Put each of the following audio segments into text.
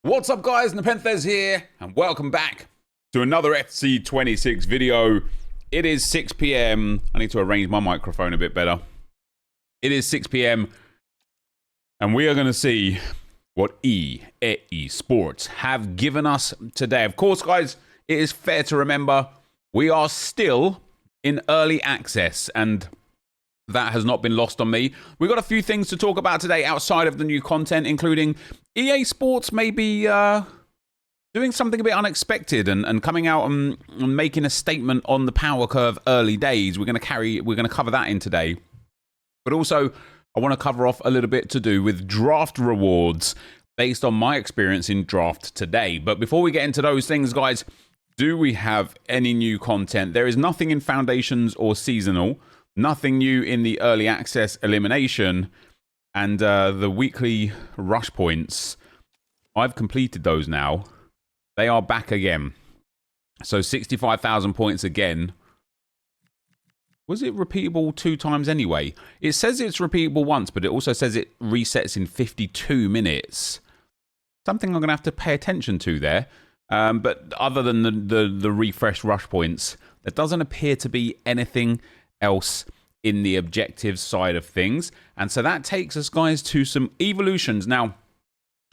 What's up guys, NepentheZ here, and welcome back to another FC26 video. It is 6 PM. I need to arrange my microphone a bit better. It is 6 PM, and we are going to see what EA Sports have given us today. Of course, guys, it is fair to remember we are still in early access, and that has not been lost on me. We've got a few things to talk about today outside of the new content, including EA Sports maybe doing something a bit unexpected and coming out and making a statement on the power curve early days. We're going to cover that in today. But also, I want to cover off a little bit to do with draft rewards based on my experience in draft today. But before we get into those things, guys, do we have any new content? There is nothing in Foundations or Seasonal. Nothing new in the early access elimination, and the weekly rush points. I've completed those now. They are back again. So 65,000 points again. Was it repeatable 2 times anyway? It says it's repeatable once, but it also says it resets in 52 minutes. Something I'm going to have to pay attention to there. But other than the refreshed rush points, there doesn't appear to be anything else in the objective side of things. And so that takes us, guys, to some evolutions. Now,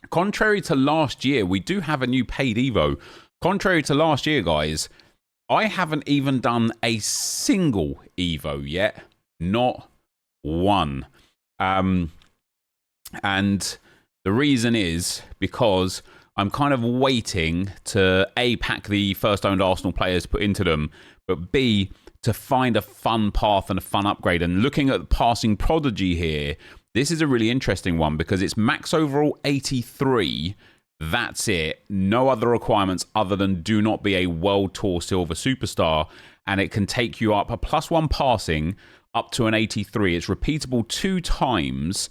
contrary to last year, we do have a new paid Evo. Contrary to last year, guys, I haven't even done a single Evo yet. Not one. And the reason is because I'm kind of waiting to A, pack the first owned Arsenal players put into them, but B, to find a fun path and a fun upgrade. And looking at the passing prodigy here, this is a really interesting one because it's max overall 83. That's it. No other requirements other than do not be a World Tour Silver superstar. And it can take you up a +1 passing up to an 83. It's repeatable 2 times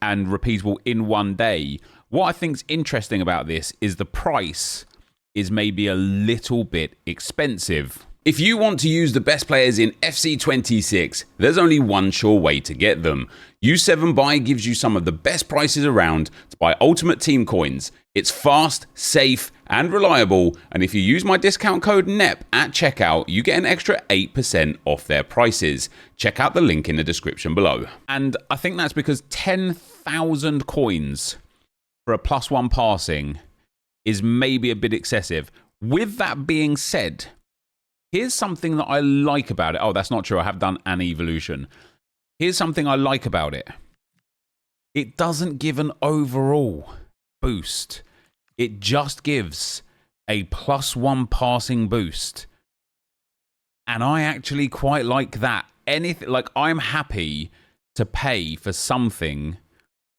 and repeatable in 1 day. What I think's interesting about this is the price is maybe a little bit expensive. If you want to use the best players in FC26, there's only one sure way to get them. U7Buy gives you some of the best prices around to buy Ultimate Team coins. It's fast, safe, and reliable, and if you use my discount code NEP at checkout, you get an extra 8% off their prices. Check out the link in the description below. And I think that's because 10,000 coins for a +1 passing is maybe a bit excessive. With that being said, here's something that I like about it. Oh, that's not true. I have done an evolution. Here's something I like about it. It doesn't give an overall boost. It just gives a +1 passing boost. And I actually quite like that. I'm happy to pay for something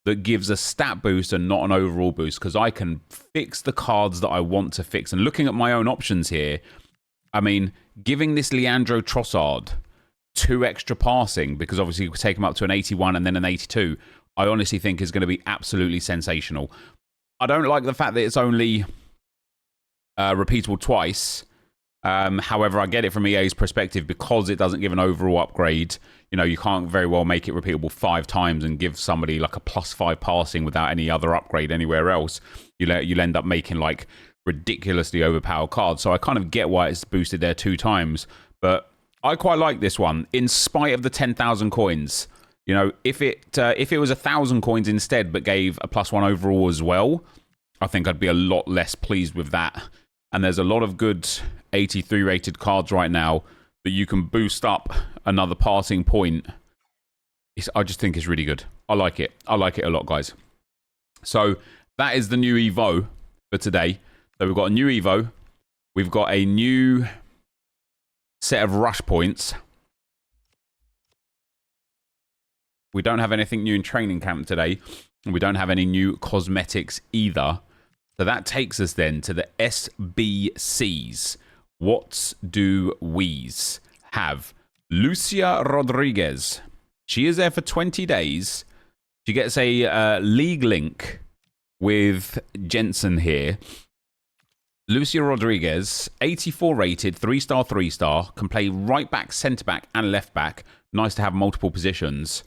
that gives a stat boost and not an overall boost, because I can fix the cards that I want to fix. And looking at my own options here, I mean, giving this Leandro Trossard 2 extra passing, because obviously we take him up to an 81 and then an 82, I honestly think is going to be absolutely sensational. I don't like the fact that it's only repeatable twice. However, I get it from EA's perspective because it doesn't give an overall upgrade. You know, you can't very well make it repeatable 5 times and give somebody like a +5 passing without any other upgrade anywhere else. You'll end up making like ridiculously overpowered cards. So I kind of get why it's boosted there 2 times. But I quite like this one, in spite of the 10,000 coins. You know, if it was 1,000 coins instead, but gave a +1 overall as well, I think I'd be a lot less pleased with that. And there's a lot of good 83 rated cards right now that you can boost up another passing point. I just think it's really good. I like it. I like it a lot, guys. So that is the new Evo for today. So we've got a new Evo. We've got a new set of rush points. We don't have anything new in training camp today. And we don't have any new cosmetics either. So that takes us then to the SBCs. What do we's have? Lucia Rodriguez. She is there for 20 days. She gets a league link with Jensen here. Lucia Rodriguez, 84 rated, 3-star, 3-star. Can play right back, centre back, and left back. Nice to have multiple positions.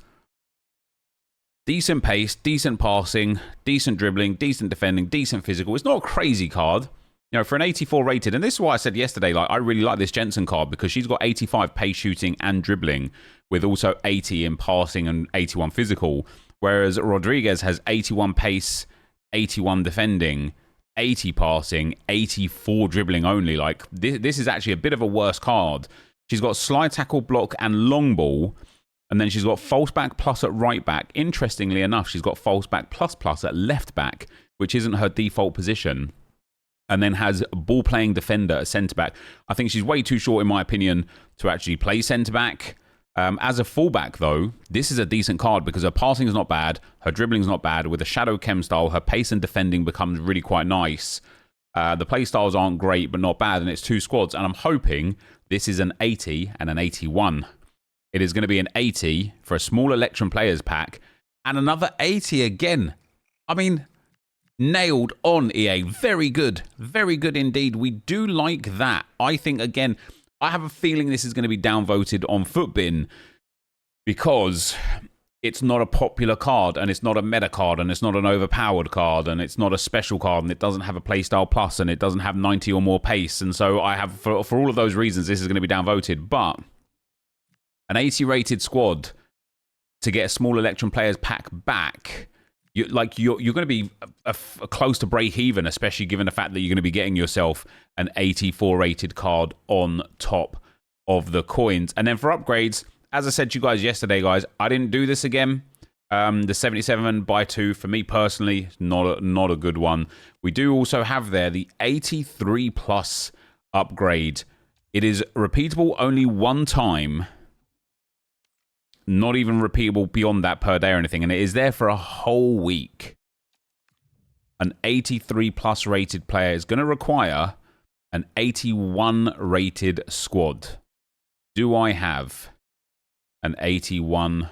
Decent pace, decent passing, decent dribbling, decent defending, decent physical. It's not a crazy card. You know, for an 84 rated, and this is why I said yesterday, like, I really like this Jensen card because she's got 85 pace shooting and dribbling with also 80 in passing and 81 physical, whereas Rodriguez has 81 pace, 81 defending, 80 passing, 84 dribbling only. Like, this is actually a bit of a worse card. She's got slide tackle, block, and long ball, and then she's got false back plus at right back. Interestingly enough, she's got false back plus at left back, which isn't her default position. And then has ball-playing defender at centre-back. I think she's way too short, in my opinion, to actually play centre-back. As a fullback, though, this is a decent card because her passing is not bad, her dribbling is not bad. With a shadow chem style, her pace and defending becomes really quite nice. The play styles aren't great, but not bad, and it's 2 squads. And I'm hoping this is an 80 and an 81. It is going to be an 80 for a small Electrum Players pack, and another 80 again. I mean, nailed on, EA. Very good indeed. We do like that. I think, again, I have a feeling this is going to be downvoted on Footbin because it's not a popular card, and it's not a meta card, and it's not an overpowered card, and it's not a special card, and it doesn't have a playstyle plus, and it doesn't have 90 or more pace. And so I have, for all of those reasons, this is going to be downvoted. But an 80 rated squad to get a small Electrum Players pack back, you're going to be close to break even, especially given the fact that you're going to be getting yourself an 84 rated card on top of the coins. And then for upgrades, as I said to you guys yesterday, guys, I didn't do this again. The 77 by 2 for me personally, not a good one. We do also have there the 83 plus upgrade. It is repeatable only one time. Not even repeatable beyond that per day or anything. And it is there for a whole week. An 83 plus rated player is going to require an 81 rated squad. Do I have an 81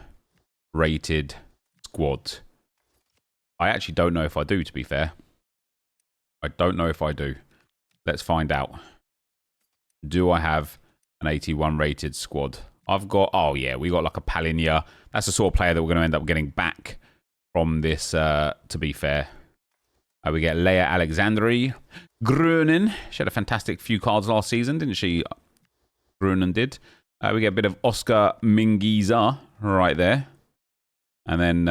rated squad? I actually don't know if I do, to be fair. I don't know if I do. Let's find out. Do I have an 81 rated squad? I've got, oh yeah, we got like a Palinia. That's the sort of player that we're going to end up getting back from this, to be fair. We get Leia Alexandri. Grunen. She had a fantastic few cards last season, didn't she? Grunen did. We get a bit of Oscar Mingueza right there. And then,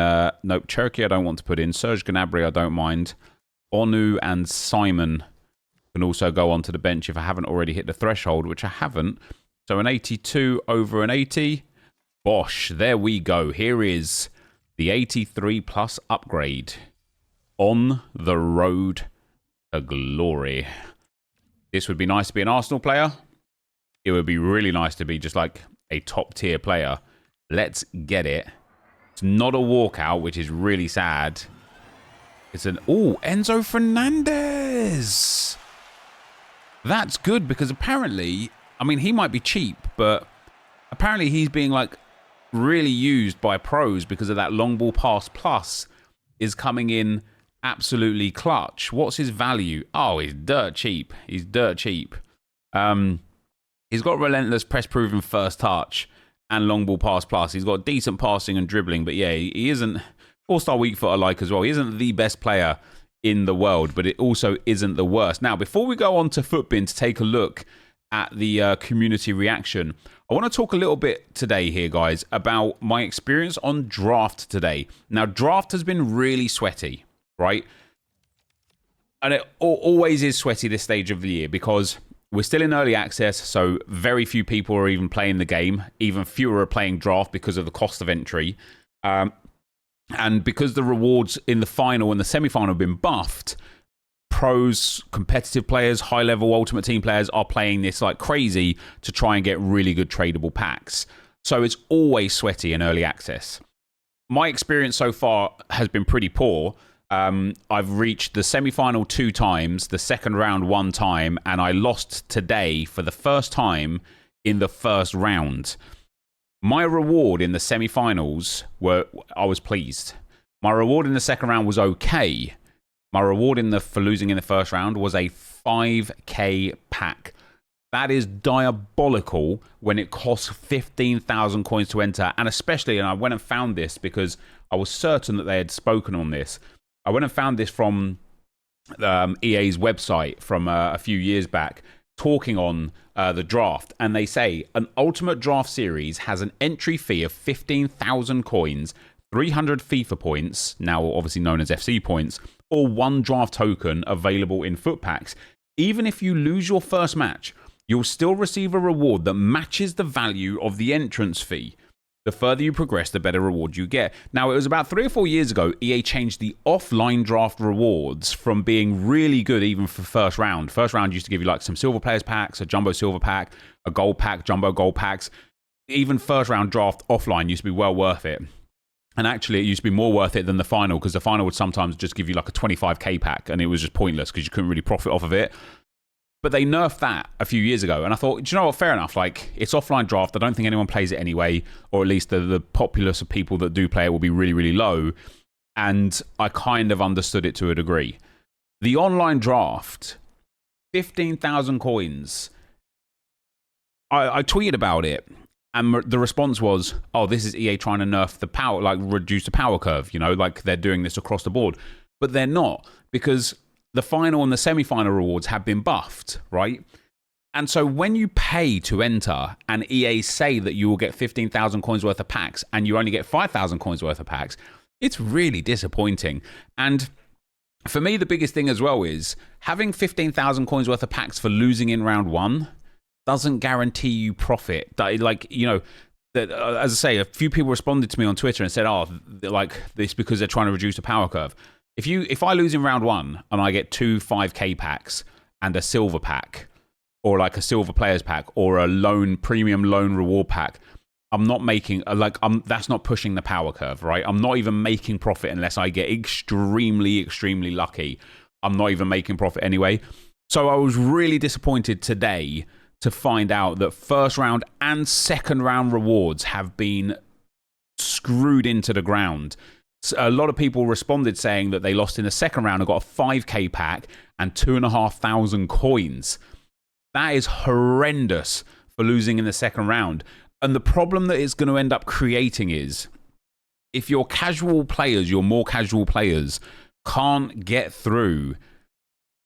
nope, Cherokee I don't want to put in. Serge Gnabry I don't mind. Onu and Simon can also go onto the bench if I haven't already hit the threshold, which I haven't. So an 82 over an 80. Bosh, there we go. Here is the 83 plus upgrade on the road to glory. This would be nice to be an Arsenal player. It would be really nice to be just like a top tier player. Let's get it. It's not a walkout, which is really sad. It's an, oh, Enzo Fernandez. That's good because apparently, I mean, he might be cheap, but apparently he's being like really used by pros because of that long ball pass plus is coming in absolutely clutch. What's his value? Oh, he's dirt cheap. He's dirt cheap. He's got relentless press proven first touch and long ball pass plus. He's got decent passing and dribbling, but yeah, he isn't all-star weak foot alike as well. He isn't the best player in the world, but it also isn't the worst. Now, before we go on to Footbin to take a look at the community reaction, I want to talk a little bit today here, guys, about my experience on draft today. Now, draft has been really sweaty, right? And it always is sweaty this stage of the year because we're still in early access, so very few people are even playing the game. Even fewer are playing draft because of the cost of entry. And because the rewards in the final and the semi-final have been buffed, pros, competitive players, high-level Ultimate Team players are playing this like crazy to try and get really good tradable packs. So it's always sweaty in early access. My experience so far has been pretty poor. I've reached the semi-final 2 times, the second round 1 time, and I lost today for the first time in the first round. My reward in the semi-finals I was pleased. My reward in the second round was okay. My reward for losing in the first round was a 5k pack. That is diabolical when it costs 15,000 coins to enter. And especially, and I went and found this because I was certain that they had spoken on this. I went and found this from EA's website from a few years back, talking on the draft, and they say an Ultimate Draft Series has an entry fee of 15,000 coins, 300 FIFA points, now obviously known as FC points, or 1 draft token available in foot packs. Even if you lose your first match, you'll still receive a reward that matches the value of the entrance fee. The further you progress, the better reward you get. Now, it was about 3 or 4 years ago, EA changed the offline draft rewards from being really good even for first round. First round used to give you like some silver players packs, a jumbo silver pack, a gold pack, jumbo gold packs. Even first round draft offline used to be well worth it. And actually, it used to be more worth it than the final, because the final would sometimes just give you like a 25k pack, and it was just pointless because you couldn't really profit off of it. But they nerfed that a few years ago, and I thought, do you know what, fair enough. Like, it's offline draft. I don't think anyone plays it anyway, or at least the populace of people that do play it will be really, really low. And I kind of understood it to a degree. The online draft, 15,000 coins. I tweeted about it, and the response was, oh, this is EA trying to nerf the power, like reduce the power curve, you know, like they're doing this across the board. But they're not, because the final and the semi-final rewards have been buffed, right? And so when you pay to enter and EA say that you will get 15,000 coins worth of packs and you only get 5,000 coins worth of packs, it's really disappointing. And for me, the biggest thing as well is having 15,000 coins worth of packs for losing in round 1 doesn't guarantee you profit. Like, you know, that, as I say, a few people responded to me on Twitter and said, oh, like this because they're trying to reduce the power curve. If I lose in round 1 and I get 2 5k packs and a silver pack, or like a silver players pack, or a premium loan reward pack, I'm not making that's not pushing the power curve, right? I'm not even making profit unless I get extremely, extremely lucky. I'm not even making profit anyway. So I was really disappointed today to find out that first round and second round rewards have been screwed into the ground. A lot of people responded saying that they lost in the second round and got a 5k pack and 2,500 coins. That is horrendous for losing in the second round. And the problem that it's going to end up creating is if your more casual players can't get through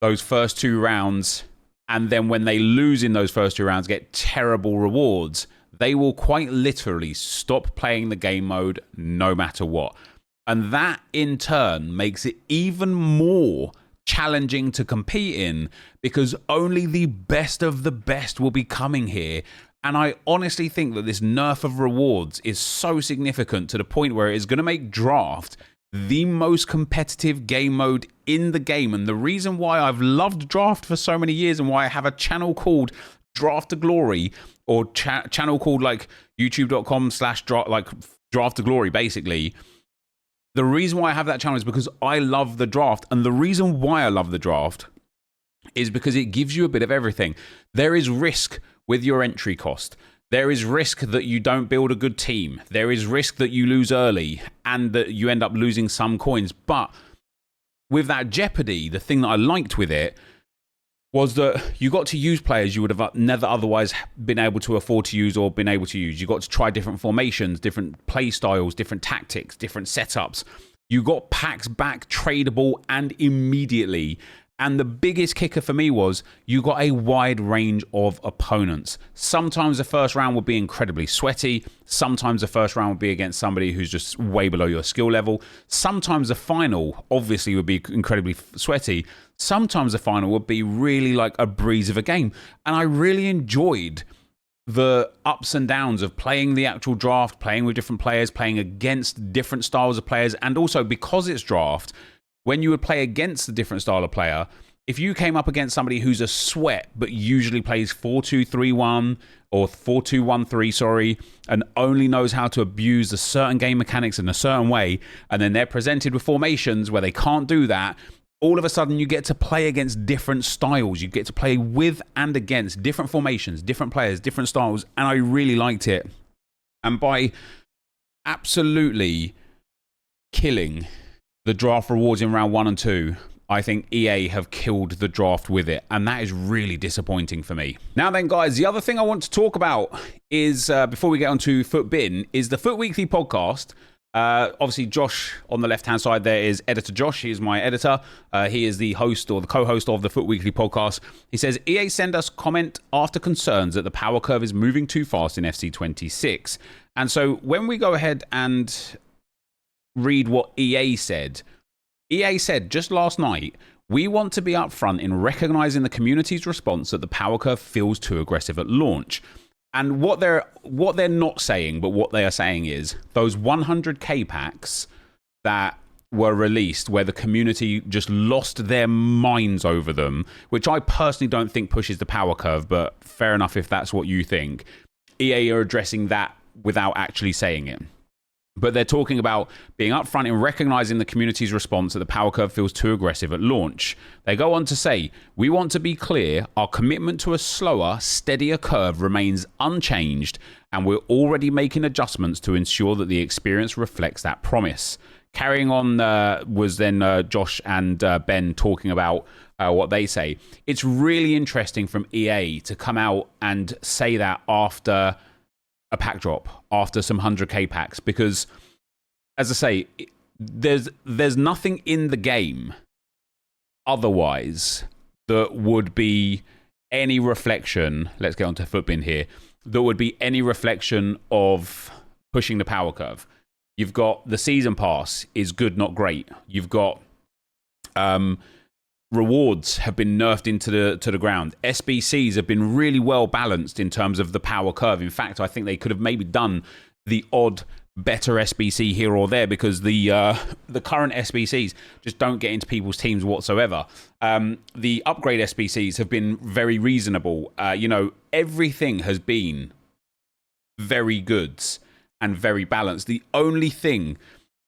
those first 2 rounds, and then when they lose in those first 2 rounds get terrible rewards, they will quite literally stop playing the game mode no matter what. And that, in turn, makes it even more challenging to compete in, because only the best of the best will be coming here. And I honestly think that this nerf of rewards is so significant to the point where it is going to make draft the most competitive game mode in the game. And the reason why I've loved draft for so many years and why I have a channel called Draft to Glory, or channel called like youtube.com/draft to glory, basically. The reason why I have that channel is because I love the draft. And the reason why I love the draft is because it gives you a bit of everything. There is risk with your entry cost. There is risk that you don't build a good team. There is risk that you lose early and that you end up losing some coins. But with that jeopardy, the thing that I liked with it was that you got to use players you would have never otherwise been able to afford to use or been able to use. You got to try different formations, different play styles, different tactics, different setups. You got packs back tradable and immediately. And the biggest kicker for me was you got a wide range of opponents. Sometimes the first round would be incredibly sweaty. Sometimes the first round would be against somebody who's just way below your skill level. Sometimes the final obviously would be incredibly sweaty. Sometimes the final would be really like a breeze of a game. And I really enjoyed the ups and downs of playing the actual draft, playing with different players, playing against different styles of players. And also because it's draft, when you would play against a different style of player, if you came up against somebody who's a sweat but usually plays 4-2-3-1 or 4-2-1-3, and only knows how to abuse a certain game mechanics in a certain way, and then they're presented with formations where they can't do that, all of a sudden you get to play against different styles. You get to play with and against different formations, different players, different styles, and I really liked it. And by absolutely killing the draft rewards in round 1 and 2, I think EA have killed the draft with it, and that is really disappointing for me. Now then, guys, the other thing I want to talk about is, before we get on to Foot Bin, is the Foot Weekly podcast. Obviously, Josh on the left-hand side there is Editor Josh. He is my editor. He is the host or the co-host of the Foot Weekly podcast. He says, EA send us comment after concerns that the power curve is moving too fast in FC26. And so when we go ahead and read what EA said just last night, we want to be upfront in recognizing the community's response that the power curve feels too aggressive at launch. And what they're not saying, but what they are saying is those 100k packs that were released where the community just lost their minds over them, which I personally don't think pushes the power curve, but fair enough if that's what you think. EA are addressing that without actually saying it. But they're talking about being upfront in recognizing the community's response that the power curve feels too aggressive at launch. They go on to say, we want to be clear, our commitment to a slower, steadier curve remains unchanged, and we're already making adjustments to ensure that the experience reflects that promise. Carrying on was then Josh and Ben talking about what they say. It's really interesting from EA to come out and say that after a pack drop, after some 100k packs, because as I say, there's nothing in the game otherwise that would be any reflection, let's get onto Footbin here, that would be any reflection of pushing the power curve. You've got the season pass is good, not great. You've got rewards have been nerfed into the ground. SBCs have been really well balanced in terms of the power curve. In fact, I think they could have maybe done the odd better SBC here or there, because the current SBCs just don't get into people's teams whatsoever. The upgrade SBCs have been very reasonable. Everything has been very good and very balanced. The only thing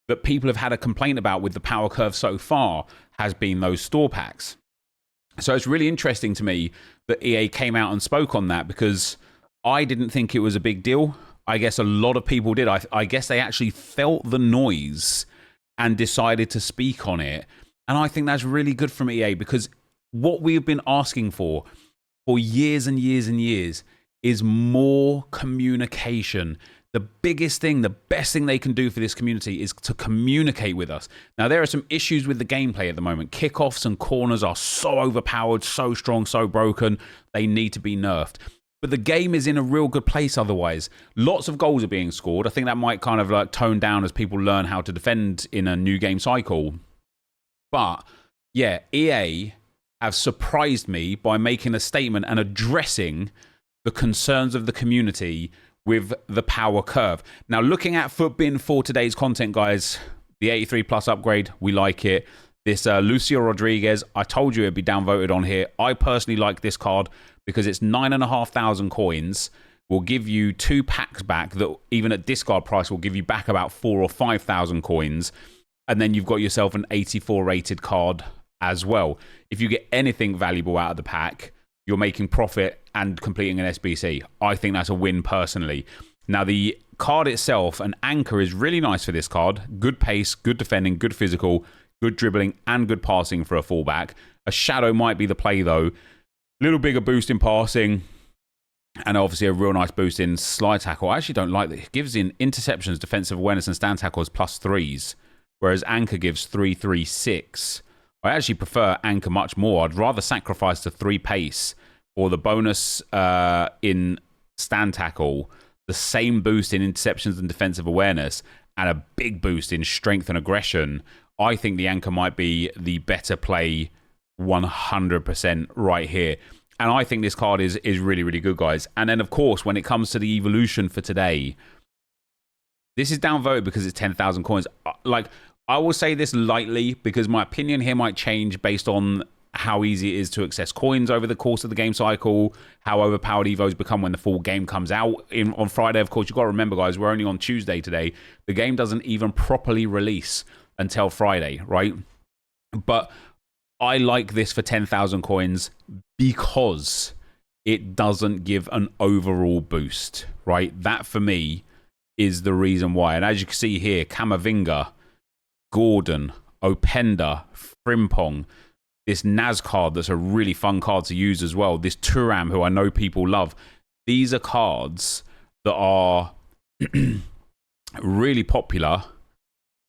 that people have had a complaint about with the power curve so far has been those store packs. So it's really interesting to me that EA came out and spoke on that, because I didn't think it was a big deal. I guess a lot of people did. I guess they actually felt the noise and decided to speak on it. And I think that's really good from EA, because what we've been asking for years and years and years is more communication. The biggest thing, the best thing they can do for this community is to communicate with us. Now, there are some issues with the gameplay at the moment. Kickoffs and corners are so overpowered, so strong, so broken. They need to be nerfed. But the game is in a real good place otherwise. Lots of goals are being scored. I think that might kind of like tone down as people learn how to defend in a new game cycle. But yeah, EA have surprised me by making a statement and addressing the concerns of the community with the power curve. Now, looking at Footbin for today's content, guys, the 83 plus upgrade, we like it. This Lucio Rodriguez, I told you it'd be downvoted on here. I personally like this card because it's 9,500 coins. Will give you 2 packs back that even at discard price will give you back about 4,000 or 5,000 coins. And then you've got yourself an 84 rated card as well. If you get anything valuable out of the pack, you're making profit and completing an SBC. I think that's a win personally. Now, the card itself, an anchor, is really nice for this card. Good pace, good defending, good physical, good dribbling, and good passing for a fullback. A shadow might be the play, though. Little bigger boost in passing, and obviously a real nice boost in slide tackle. I actually don't like that. It gives in interceptions, defensive awareness, and stand tackles +3s, whereas anchor gives 3, 3, 6. I actually prefer anchor much more. I'd rather sacrifice the 3 pace or the bonus in stand tackle, the same boost in interceptions and defensive awareness, and a big boost in strength and aggression. I think the anchor might be the better play 100% right here. And I think this card is really, really good, guys. And then, of course, when it comes to the evolution for today, this is downvoted because it's 10,000 coins. Like, I will say this lightly because my opinion here might change based on how easy it is to access coins over the course of the game cycle, how overpowered Evos become when the full game comes out on Friday. Of course, you've got to remember, guys, we're only on Tuesday today. The game doesn't even properly release until Friday, right? But I like this for 10,000 coins because it doesn't give an overall boost, right? That, for me, is the reason why. And as you can see here, Camavinga, Gordon, Openda, Frimpong, this Naz card that's a really fun card to use as well. This Thuram, who I know people love. These are cards that are really popular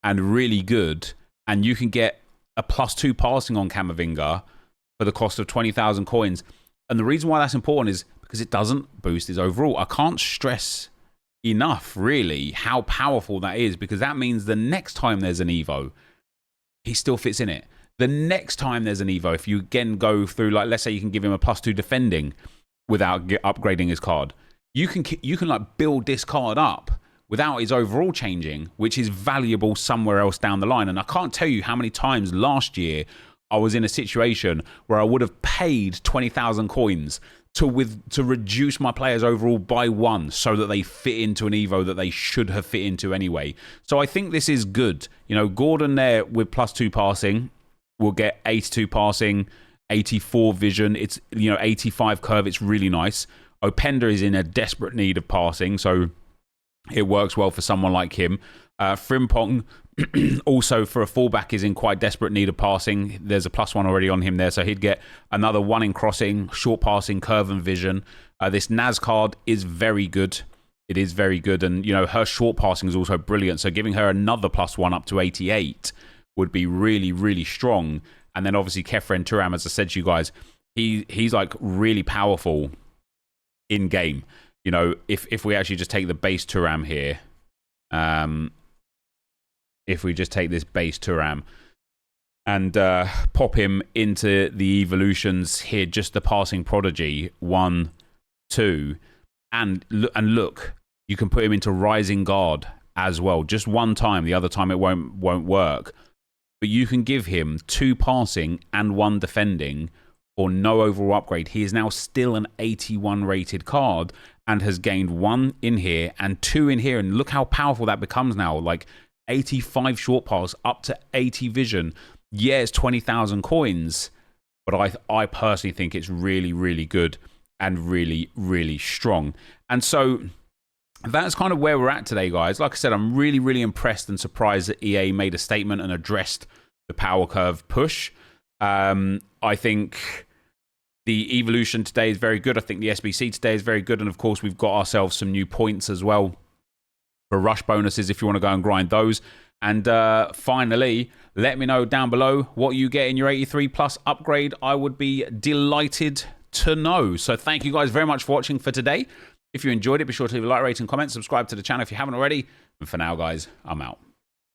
and really good, and you can get a +2 passing on Camavinga for the cost of 20,000 coins. And the reason why that's important is because it doesn't boost his overall. I can't stress enough, really, how powerful that is, because that means the next time there's an Evo, he still fits in it. The next time there's an Evo, if you again go through, like, let's say you can give him a +2 defending without upgrading his card, you can like build this card up without his overall changing, which is valuable somewhere else down the line. And I can't tell you how many times last year I was in a situation where I would have paid 20,000 coins to reduce my players overall by 1 so that they fit into an Evo that they should have fit into anyway. So I think this is good. You know, Gordon there with +2 passing will get 82 passing, 84 vision. It's, you know, 85 curve. It's really nice. Openda is in a desperate need of passing, so it works well for someone like him. Frimpong, also for a fullback, is in quite desperate need of passing. There's a +1 already on him there, so he'd get another 1 in crossing, short passing, curve and vision. This Naz card is very good. It is very good, and you know, her short passing is also brilliant, so giving her another +1 up to 88 would be really, really strong. And then obviously Kefren Turam, as I said to you guys, he's like really powerful in game. You know, if we actually just take the base Turam here, if we just take this base Turam and pop him into the evolutions here, just the passing prodigy 1, 2, and look, you can put him into rising guard as well, just one time. The other time it won't work, but you can give him 2 passing and 1 defending or no overall upgrade. He is now still an 81 rated card and has gained 1 in here and 2 in here. And look how powerful that becomes now. Like 85 short pass, up to 80 vision. Yeah, it's 20,000 coins, but I personally think it's really, really good and really, really strong. And so that's kind of where we're at today, guys. Like I said, I'm really, really impressed and surprised that EA made a statement and addressed the power curve push. I think the evolution today is very good. I think the SBC today is very good. And of course, we've got ourselves some new points as well for rush bonuses if you want to go and grind those. And finally, let me know down below what you get in your 83 plus upgrade. I would be delighted to know. So thank you guys very much for watching for today. If you enjoyed it, be sure to leave a like, rate, and comment. Subscribe to the channel if you haven't already. And for now, guys, I'm out.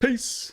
Peace.